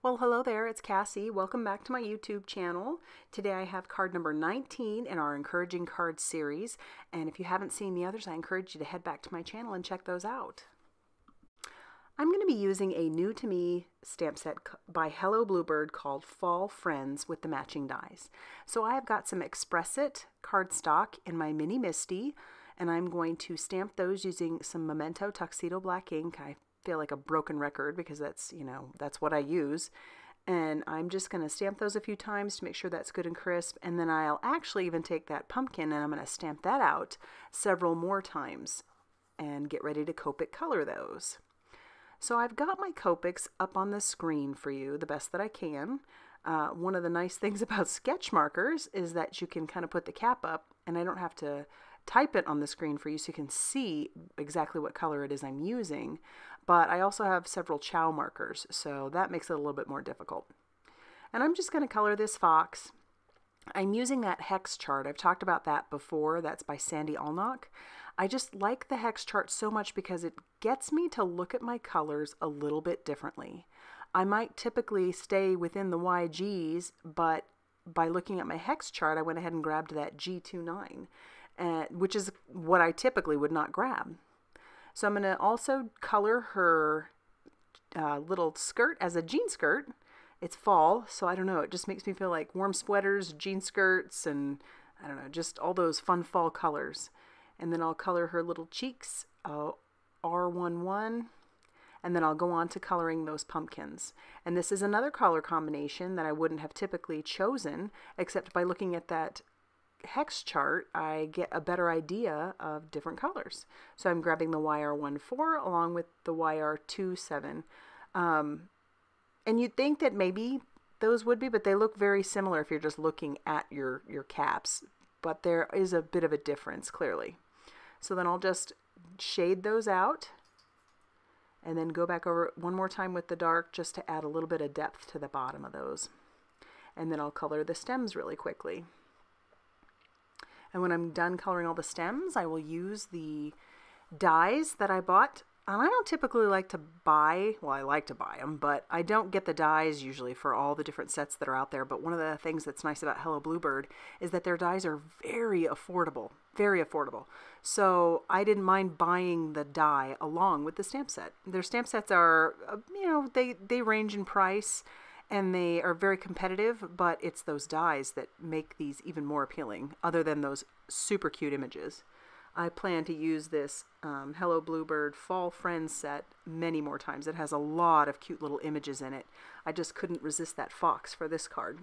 Well, hello there, it's Cassie. Welcome back to my YouTube channel. Today I have card number 19 in our Encouraging Cards series, and if you haven't seen the others, I encourage you to head back to my channel and check those out. I'm going to be using a new-to-me stamp set by Hello Bluebird called Fall Friends with the matching dies. So I have got some Express It cardstock in my Mini Misty, and I'm going to stamp those using some Memento Tuxedo Black ink. I feel like a broken record because that's what I use, and I'm just going to stamp those a few times to make sure that's good and crisp, and then I'll actually even take that pumpkin and I'm going to stamp that out several more times and get ready to Copic color those. So I've got my Copics up on the screen for you the best that I can. One of the nice things about sketch markers is that you can kind of put the cap up and I don't have to type it on the screen for you so you can see exactly what color it is I'm using. But I also have several chow markers, so that makes it a little bit more difficult. And I'm just going to color this fox. I'm using that hex chart. I've talked about that before. That's by Sandy Allnock. I just like the hex chart so much because it gets me to look at my colors a little bit differently. I might typically stay within the YGs, but by looking at my hex chart, I went ahead and grabbed that G29, which is what I typically would not grab. So I'm going to also color her little skirt as a jean skirt. It's fall, so I don't know, it just makes me feel like warm sweaters, jean skirts, and I don't know, just all those fun fall colors. And then I'll color her little cheeks, R11, and then I'll go on to coloring those pumpkins. And this is another color combination that I wouldn't have typically chosen, except by looking at that hex chart, I get a better idea of different colors. So I'm grabbing the YR14 along with the YR27. And you'd think that maybe those would be, but they look very similar if you're just looking at your caps. But there is a bit of a difference, clearly. So then I'll just shade those out and then go back over it one more time with the dark just to add a little bit of depth to the bottom of those. And then I'll color the stems really quickly. And when I'm done coloring all the stems, I will use the dies that I bought. And I don't typically like to buy, well, I like to buy them, but I don't get the dies usually for all the different sets that are out there. But one of the things that's nice about Hello Bluebird is that their dies are very affordable, very affordable. So I didn't mind buying the die along with the stamp set. Their stamp sets are, they range in price and they are very competitive, but it's those dies that make these even more appealing, other than those super cute images. I plan to use this Hello Bluebird Fall Friends set many more times. It has a lot of cute little images in it. I just couldn't resist that fox for this card.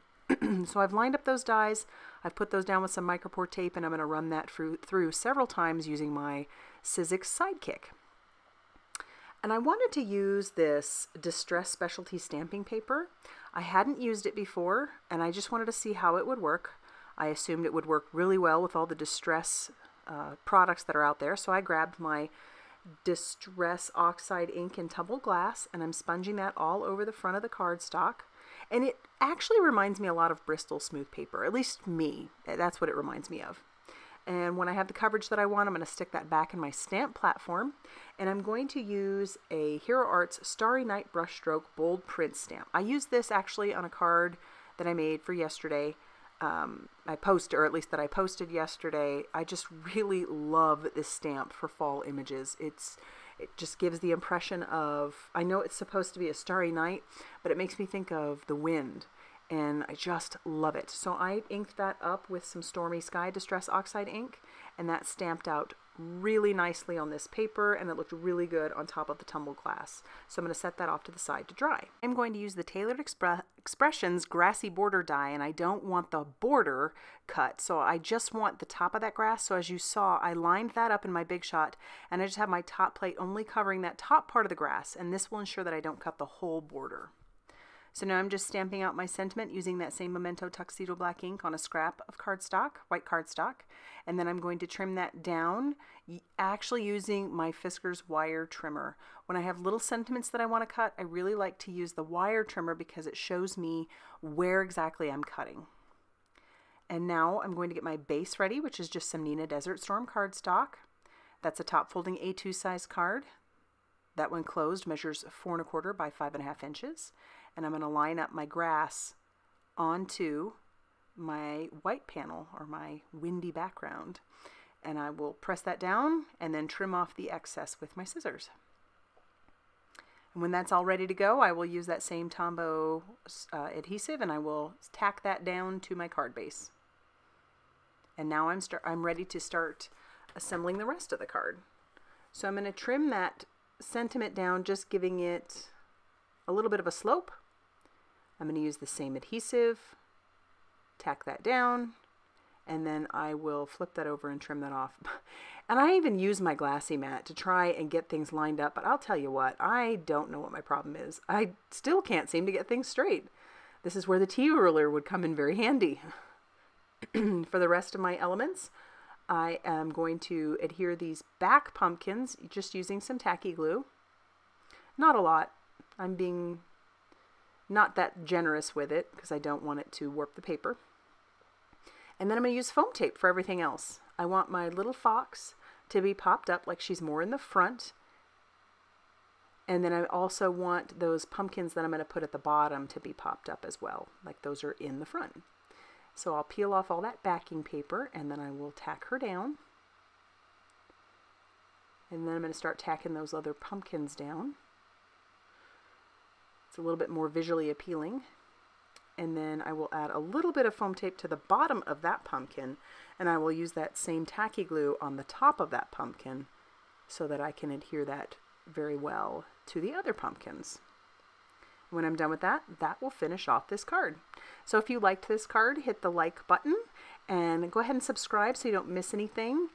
So I've lined up those dies, I've put those down with some micropore tape, and I'm going to run that through several times using my Sizzix Sidekick. And I wanted to use this Distress Specialty stamping paper. I hadn't used it before, and I just wanted to see how it would work. I assumed it would work really well with all the Distress products that are out there, so I grabbed my Distress Oxide ink and tumbled glass, and I'm sponging that all over the front of the cardstock. And it actually reminds me a lot of Bristol smooth paper, at least me. That's what it reminds me of. And when I have the coverage that I want, I'm going to stick that back in my stamp platform, and I'm going to use a Hero Arts Starry Night brushstroke bold print stamp. I used this actually on a card that I made for yesterday. I posted yesterday. I just really love this stamp for fall images. It just gives the impression of, I know it's supposed to be a starry night, but it makes me think of the wind. And I just love it. So I inked that up with some Stormy Sky Distress Oxide ink, and that stamped out really nicely on this paper, and it looked really good on top of the tumbled glass. So I'm going to set that off to the side to dry. I'm going to use the Tailored Expressions Grassy Border die, and I don't want the border cut, so I just want the top of that grass. So as you saw, I lined that up in my Big Shot, and I just have my top plate only covering that top part of the grass, and this will ensure that I don't cut the whole border. So now I'm just stamping out my sentiment using that same Memento Tuxedo Black ink on a scrap of cardstock, white cardstock, and then I'm going to trim that down, actually using my Fiskars wire trimmer. When I have little sentiments that I want to cut, I really like to use the wire trimmer because it shows me where exactly I'm cutting. And now I'm going to get my base ready, which is just some Neenah Desert Storm cardstock. That's a top folding A2 size card. That one closed measures 4 1/4 by 5 1/2 inches. and I'm going to line up my grass onto my white panel or my windy background. And I will press that down and then trim off the excess with my scissors. And when that's all ready to go, I will use that same Tombow adhesive and I will tack that down to my card base. And now I'm ready to start assembling the rest of the card. So I'm going to trim that sentiment down, just giving it a little bit of a slope. I'm going to use the same adhesive, tack that down, and then I will flip that over and trim that off. And I even use my glassy mat to try and get things lined up, but I'll tell you what, I don't know what my problem is. I still can't seem to get things straight. This is where the T-ruler would come in very handy. For the rest of my elements, I am going to adhere these back pumpkins just using some tacky glue. Not a lot. I'm being not that generous with it because I don't want it to warp the paper. And then I'm going to use foam tape for everything else. I want my little fox to be popped up like she's more in the front. And then I also want those pumpkins that I'm going to put at the bottom to be popped up as well, like those are in the front. So I'll peel off all that backing paper and then I will tack her down. And then I'm going to start tacking those other pumpkins down. It's a little bit more visually appealing. And then I will add a little bit of foam tape to the bottom of that pumpkin, and I will use that same tacky glue on the top of that pumpkin so that I can adhere that very well to the other pumpkins. When I'm done with that, that will finish off this card. So if you liked this card, hit the like button and go ahead and subscribe so you don't miss anything.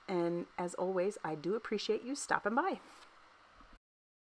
And as always, I do appreciate you stopping by.